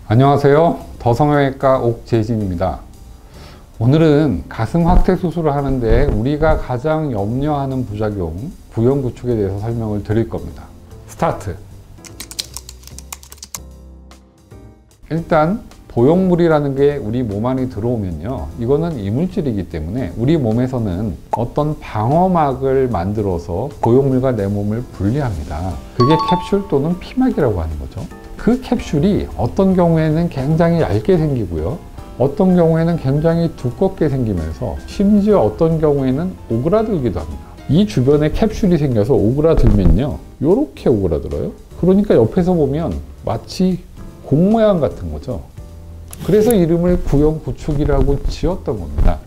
안녕하세요. 더성형외과 옥재진입니다. 오늘은 가슴 확대 수술을 하는데 우리가 가장 염려하는 부작용, 구형 구축에 대해서 설명을 드릴 겁니다. 스타트! 일단 보형물이라는 게 우리 몸 안에 들어오면요, 이거는 이물질이기 때문에 우리 몸에서는 어떤 방어막을 만들어서 보형물과 내 몸을 분리합니다. 그게 캡슐 또는 피막이라고 하는 거죠. 그 캡슐이 어떤 경우에는 굉장히 얇게 생기고요, 어떤 경우에는 굉장히 두껍게 생기면서 심지어 어떤 경우에는 오그라들기도 합니다. 이 주변에 캡슐이 생겨서 오그라들면요, 이렇게 오그라들어요. 그러니까 옆에서 보면 마치 공 모양 같은 거죠. 그래서 이름을 구형 구축이라고 지었던 겁니다.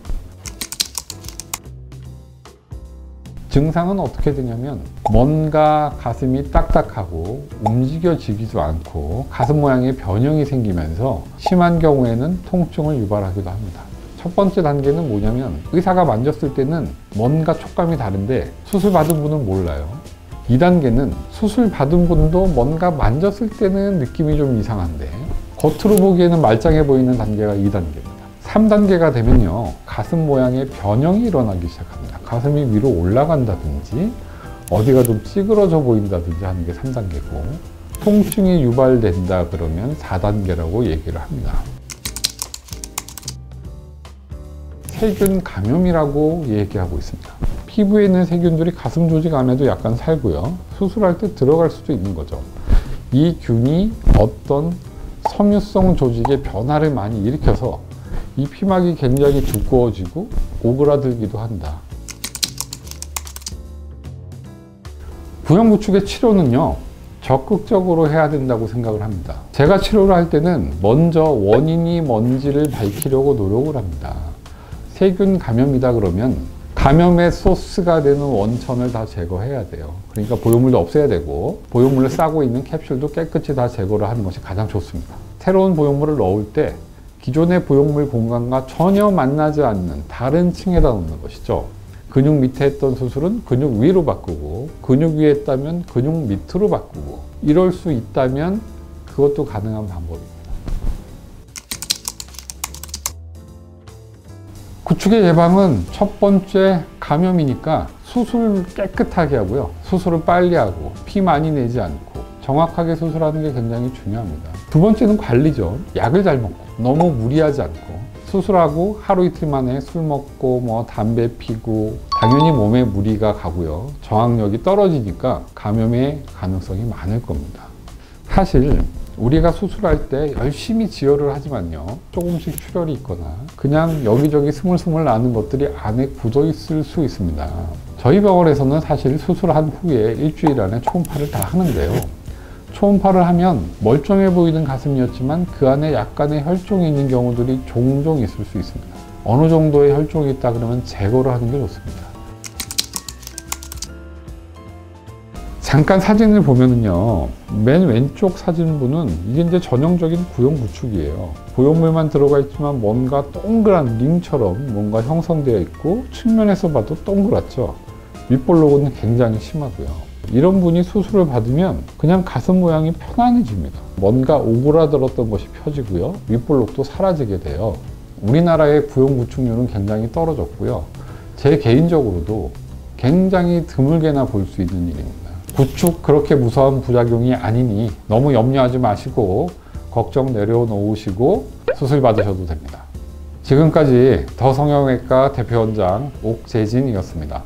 증상은 어떻게 되냐면 뭔가 가슴이 딱딱하고 움직여지지도 않고 가슴 모양의 변형이 생기면서 심한 경우에는 통증을 유발하기도 합니다. 첫 번째 단계는 뭐냐면 의사가 만졌을 때는 뭔가 촉감이 다른데 수술 받은 분은 몰라요. 2단계는 수술 받은 분도 뭔가 만졌을 때는 느낌이 좀 이상한데 겉으로 보기에는 말짱해 보이는 단계가 2단계입니다. 3단계가 되면요, 가슴 모양의 변형이 일어나기 시작합니다. 가슴이 위로 올라간다든지 어디가 좀 찌그러져 보인다든지 하는 게 3단계고, 통증이 유발된다 그러면 4단계라고 얘기를 합니다. 세균 감염이라고 얘기하고 있습니다. 피부에 있는 세균들이 가슴 조직 안에도 약간 살고요, 수술할 때 들어갈 수도 있는 거죠. 이 균이 어떤 섬유성 조직의 변화를 많이 일으켜서 이 피막이 굉장히 두꺼워지고 오그라들기도 한다. 구형 구축의 치료는요, 적극적으로 해야 된다고 생각을 합니다. 제가 치료를 할 때는 먼저 원인이 뭔지를 밝히려고 노력을 합니다. 세균 감염이다 그러면 감염의 소스가 되는 원천을 다 제거해야 돼요. 그러니까 보형물도 없애야 되고, 보형물을 싸고 있는 캡슐도 깨끗이 다 제거를 하는 것이 가장 좋습니다. 새로운 보형물을 넣을 때 기존의 보형물 공간과 전혀 만나지 않는 다른 층에다 넣는 것이죠. 근육 밑에 했던 수술은 근육 위로 바꾸고, 근육 위에 했다면 근육 밑으로 바꾸고, 이럴 수 있다면 그것도 가능한 방법입니다. 구축의 예방은 첫 번째 감염이니까 수술 깨끗하게 하고요, 수술을 빨리 하고 피 많이 내지 않고 정확하게 수술하는 게 굉장히 중요합니다. 두 번째는 관리죠. 약을 잘 먹고 너무 무리하지 않고, 수술하고 하루 이틀 만에 술 먹고 담배 피고 당연히 몸에 무리가 가고요, 저항력이 떨어지니까 감염의 가능성이 많을 겁니다. 사실 우리가 수술할 때 열심히 지혈을 하지만요, 조금씩 출혈이 있거나 그냥 여기저기 스물스물 나는 것들이 안에 굳어 있을 수 있습니다. 저희 병원에서는 사실 수술한 후에 일주일 안에 초음파를 다 하는데요, 초음파를 하면 멀쩡해 보이는 가슴이었지만 그 안에 약간의 혈종이 있는 경우들이 종종 있을 수 있습니다. 어느 정도의 혈종이 있다 그러면 제거를 하는 게 좋습니다. 잠깐 사진을 보면은요, 맨 왼쪽 사진분은 이게 이제 전형적인 구형 구축이에요. 보형물만 들어가 있지만 뭔가 동그란 링처럼 뭔가 형성되어 있고, 측면에서 봐도 동그랗죠. 윗볼록은 굉장히 심하고요. 이런 분이 수술을 받으면 그냥 가슴 모양이 편안해집니다. 뭔가 오그라들었던 것이 펴지고요, 윗볼록도 사라지게 돼요. 우리나라의 구형 구축률은 굉장히 떨어졌고요, 제 개인적으로도 굉장히 드물게나 볼 수 있는 일입니다. 구축 그렇게 무서운 부작용이 아니니 너무 염려하지 마시고 걱정 내려놓으시고 수술 받으셔도 됩니다. 지금까지 더성형외과 대표원장 옥재진이었습니다.